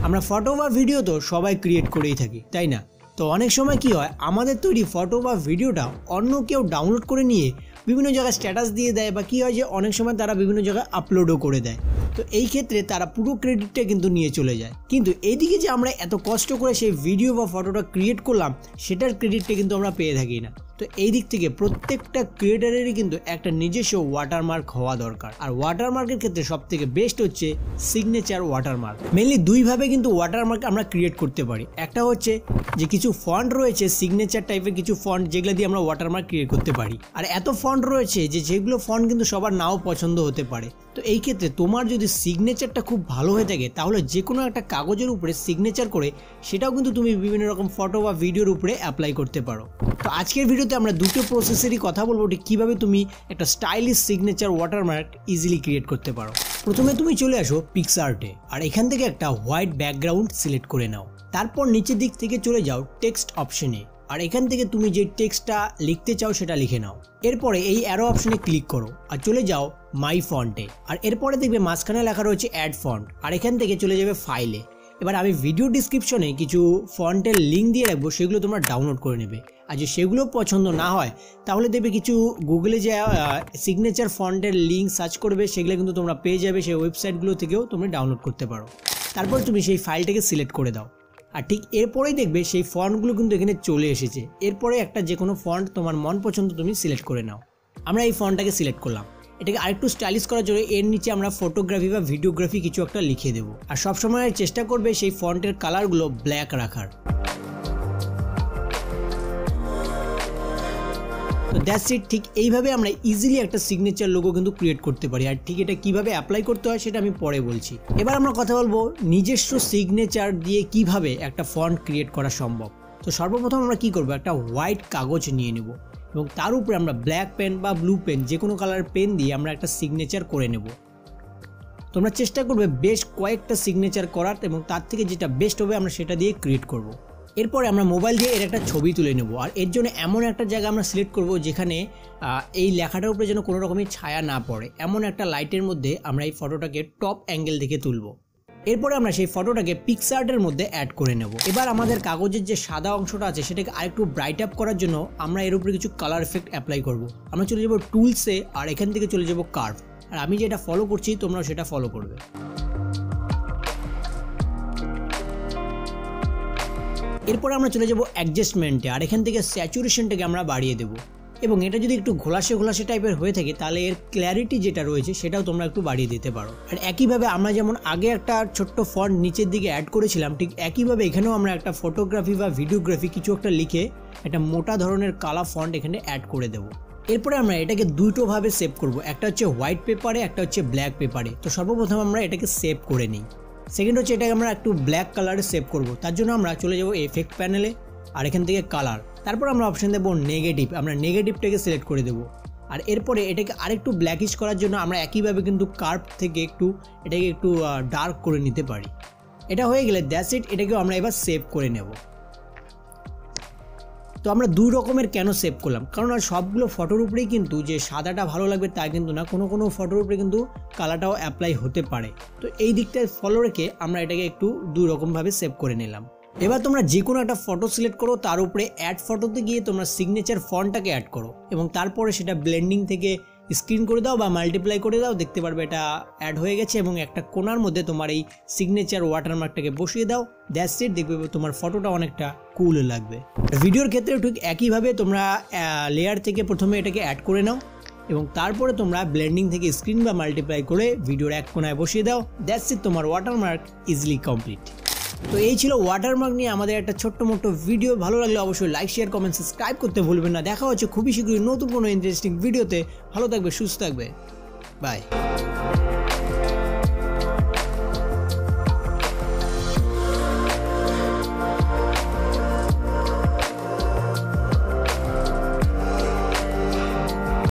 আমরা ফটো বা ভিডিও তো সবাই ক্রিয়েট করেই থাকি, তাই না? তো অনেক সময় কি হয়, আমাদের তৈরি ফটো বা ভিডিওটা অন্য কেউ ডাউনলোড করে নিয়ে বিভিন্ন জায়গায় স্ট্যাটাস দিয়ে দেয়, বা কি হয় যে অনেক সময় তারা বিভিন্ন জায়গায় আপলোডও করে দেয়। তো এই ক্ষেত্রে তারা পুরো ক্রেডিটটা কিন্তু নিয়ে চলে যায়। কিন্তু এইদিকে যে আমরা এত কষ্ট করে সেই ভিডিও বা ফটোটা ক্রিয়েট করলাম, সেটার ক্রেডিটটা কিন্তু আমরা পেয়ে থাকি না। তো এই দিক থেকে প্রত্যেকটা ক্রিয়েটারেরই কিন্তু একটা নিজস্ব ওয়াটারমার্ক হওয়া দরকার। আর ওয়াটারমার্কের ক্ষেত্রে সব থেকে বেস্ট হচ্ছে সিগনেচার ওয়াটারমার্ক। মেনলি দুইভাবে কিন্তু ওয়াটারমার্ক আমরা ক্রিয়েট করতে পারি। একটা হচ্ছে যে কিছু ফন্ট রয়েছে সিগনেচার টাইপের কিছু ফন্ট, যেগুলো দিয়ে আমরা ওয়াটারমার্ক ক্রিয়েট করতে পারি। আর এত ফন্ট রয়েছে যেগুলো ফন্ট কিন্তু সবার নাও পছন্দ হতে পারে। তো এই ক্ষেত্রে তোমার যদি সিগনেচারটা খুব ভালো হয়ে থাকে, তাহলে যে কোনো একটা কাগজের উপরে সিগনেচার করে সেটাও কিন্তু তুমি বিভিন্ন রকম ফটো বা ভিডিওর উপরে অ্যাপ্লাই করতে পারো। তো আজকের ভিডিওতে আমরা দুটো প্রসেসেরই কথা বলবো, কিভাবে তুমি একটা stylish signature watermark easily create করতে পারো। প্রথমে তুমি চলে আসো পিক্সআর্টে, আর এখান থেকে একটা হোয়াইট ব্যাকগ্রাউন্ড সিলেক্ট করে নাও। তারপর নিচের দিক থেকে চলে যাও টেক্সট অপশনে, আর এখান থেকে তুমি যে টেক্সটটা লিখতে চাও সেটা লিখে নাও। এরপরে এই অ্যারো অপশনে ক্লিক করো আর চলে যাও মাই ফন্টে, আর এরপরে দেখবে মাঝখানে লেখা রয়েছে অ্যাড ফন্ট, আর এখান থেকে চলে যাবে ফাইলে। এবার আমি ভিডিও ডিসক্রিপশনে কিছু ফন্টের লিঙ্ক দিয়ে রাখবো, সেগুলো তোমরা ডাউনলোড করে নেবে। আর যে সেগুলো পছন্দ না হয়, তাহলে দেখবে কিছু গুগলে যে সিগনেচার ফন্টের লিঙ্ক সার্চ করবে, সেগুলো কিন্তু তোমরা পেয়ে যাবে। সেই ওয়েবসাইটগুলো থেকেও তুমি ডাউনলোড করতে পারো। তারপর তুমি সেই ফাইলটাকে সিলেক্ট করে দাও, আর ঠিক এরপরেই দেখবে সেই ফন্টগুলো কিন্তু এখানে চলে এসেছে। এরপরে একটা যে কোনো ফন্ট তোমার মন পছন্দ তুমি সিলেক্ট করে নাও। আমরা এই ফন্টটাকে সিলেক্ট করলাম। এটাকে আরেকটু স্টাইলিশ করার জন্য এর নিচে আমরা ফটোগ্রাফি বা ভিডিওগ্রাফি কিছু একটা লিখে দেবো। আর সবসময় চেষ্টা করবে সেই ফন্টের কালারগুলো ব্ল্যাক রাখার। তো দ্যাটস ইট। ঠিক এইভাবে আমরা ইজিলি একটা সিগনেচার লোগো কিন্তু ক্রিয়েট করতে পারি। আর ঠিক এটা কিভাবে অ্যাপ্লাই করতে হয় সেটা আমি পরে বলছি। এবার আমরা কথা বলবো নিজস্ব সিগনেচার দিয়ে কিভাবে একটা ফন্ট ক্রিয়েট করা সম্ভব। তো সর্বপ্রথম আমরা কি করব, একটা হোয়াইট কাগজ নিয়ে নেব এবং তার উপরে আমরা ব্ল্যাক পেন বা ব্লু পেন যে কোনো কালারের পেন দিয়ে আমরা একটা সিগনেচার করে নেব। তোমরা চেষ্টা করবে বেশ কয়েকটা সিগনেচার করার, এবং তার থেকে যেটা বেস্ট হবে আমরা সেটা দিয়ে ক্রিয়েট করব। এরপরে আমরা মোবাইল দিয়ে এর একটা ছবি তুলে নেব। আর এর জন্য এমন একটা জায়গা আমরা সিলেক্ট করব যেখানে এই লেখাটার উপরে যেন কোনো রকমের ছায়া না পড়ে, এমন একটা লাইটের মধ্যে আমরা এই ফটোটাকে টপ অ্যাঙ্গেল থেকে তুলব। এরপরে আমরা সেই ফটোটাকে পিক্সআর্টের মধ্যে অ্যাড করে নেব। এবার আমাদের কাগজের যে সাদা অংশটা আছে সেটাকে আরেকটু ব্রাইট আপ করার জন্য আমরা এর উপরে কিছু কালার এফেক্ট অ্যাপ্লাই করব। আমরা চলে যাব টুলসে, আর এখান থেকে চলে যাব কার্ভ। আর আমি যেটা ফলো করছি তোমরাও সেটা ফলো করবে। এরপর আমরা চলে যাব অ্যাডজাস্টমেন্টে, আর এখান থেকে স্যাচুরেশনটাকে আমরা বাড়িয়ে দেবো। এবং এটা যদি একটু ঘোলাসে ঘোলাসে টাইপের হয়ে থাকে, তাহলে এর ক্ল্যারিটি যেটা রয়েছে সেটাও তোমরা একটু বাড়িয়ে দিতে পারো। আর একইভাবে আমরা যেমন আগে একটা ছোট্ট ফন্ট নিচের দিকে অ্যাড করেছিলাম, ঠিক একইভাবে এখানেও আমরা একটা ফটোগ্রাফি বা ভিডিওগ্রাফি কিছু একটা লিখে একটা মোটা ধরনের কালা ফন্ট এখানে অ্যাড করে দেবো। এরপরে আমরা এটাকে দুটোভাবে সেভ করব, একটা হচ্ছে হোয়াইট পেপারে, একটা হচ্ছে ব্ল্যাক পেপারে। তো সর্বপ্রথম আমরা এটাকে সেভ করে নিই। সেকেন্ড হচ্ছে এটাকে আমরা একটু ব্ল্যাক কালারে সেভ করব। তার জন্য আমরা চলে যাব এফেক্ট প্যানেলে, আর এখান থেকে কালার। তারপর আমরা অপশন দেবো নেগেটিভ, আমরা নেগেটিভটাকে সিলেক্ট করে দেবো। আর এরপরে এটাকে আরেকটু ব্ল্যাকিশ করার জন্য আমরা একইভাবে কিন্তু কার্ভ থেকে এটাকে একটু ডার্ক করে নিতে পারি। এটা হয়ে গেলে দ্যাটস ইট। এটাকেও আমরা এবার সেভ করে নেব। তো আমরা দুই রকমের কেন সেভ করলাম, কারণ আর সবগুলো ফটোর উপরেই কিন্তু যে সাদাটা ভালো লাগবে তা কিন্তু না, কোনো কোনো ফটোর উপরে কিন্তু কালারটাও অ্যাপ্লাই হতে পারে। তো এই দিকটায় ফলো রেখে আমরা এটাকে একটু দুই রকমভাবে সেভ করে নিলাম। এবার তোমরা যে কোনো একটা ফটো সিলেক্ট করো, তার উপরে অ্যাড ফটোতে গিয়ে তোমরা সিগনেচার ফন্টটাকে অ্যাড করো, এবং তারপরে সেটা ব্লেন্ডিং থেকে স্ক্রিন করে দাও বা মাল্টিপ্লাই করে দাও। দেখতে পারবে এটা অ্যাড হয়ে গেছে, এবং একটা কোণার মধ্যে তোমার এই সিগনেচার ওয়াটারমার্কটাকে বসিয়ে দাও। That's it. দেখবে তোমার ফটোটা অনেকটা কুল লাগবে। ভিডিওর ক্ষেত্রেও ঠিক একইভাবে তোমরা লেয়ার থেকে প্রথমে এটাকে অ্যাড করে নাও, এবং তারপরে তোমরা ব্লেন্ডিং থেকে স্ক্রিন বা মাল্টিপ্লাই করে ভিডিওর এক কোণায় বসিয়ে দাও। দ্যাটস ইট, তোমার ওয়াটারমার্ক ইজিলি কমপ্লিট। তো এই ছিল ওয়াটারমার্ক নিয়ে আমাদের একটা ছোট্ট মোটো ভিডিও। ভালো লাগলে অবশ্যই লাইক, শেয়ার, কমেন্ট, সাবস্ক্রাইব করতে ভুলবেন না। দেখা হচ্ছে খুবই শীঘ্রই নতুন কোনো ইন্টারেস্টিং ভিডিওতে। ভালো থাকবে, সুস্থ থাকবে, বাই।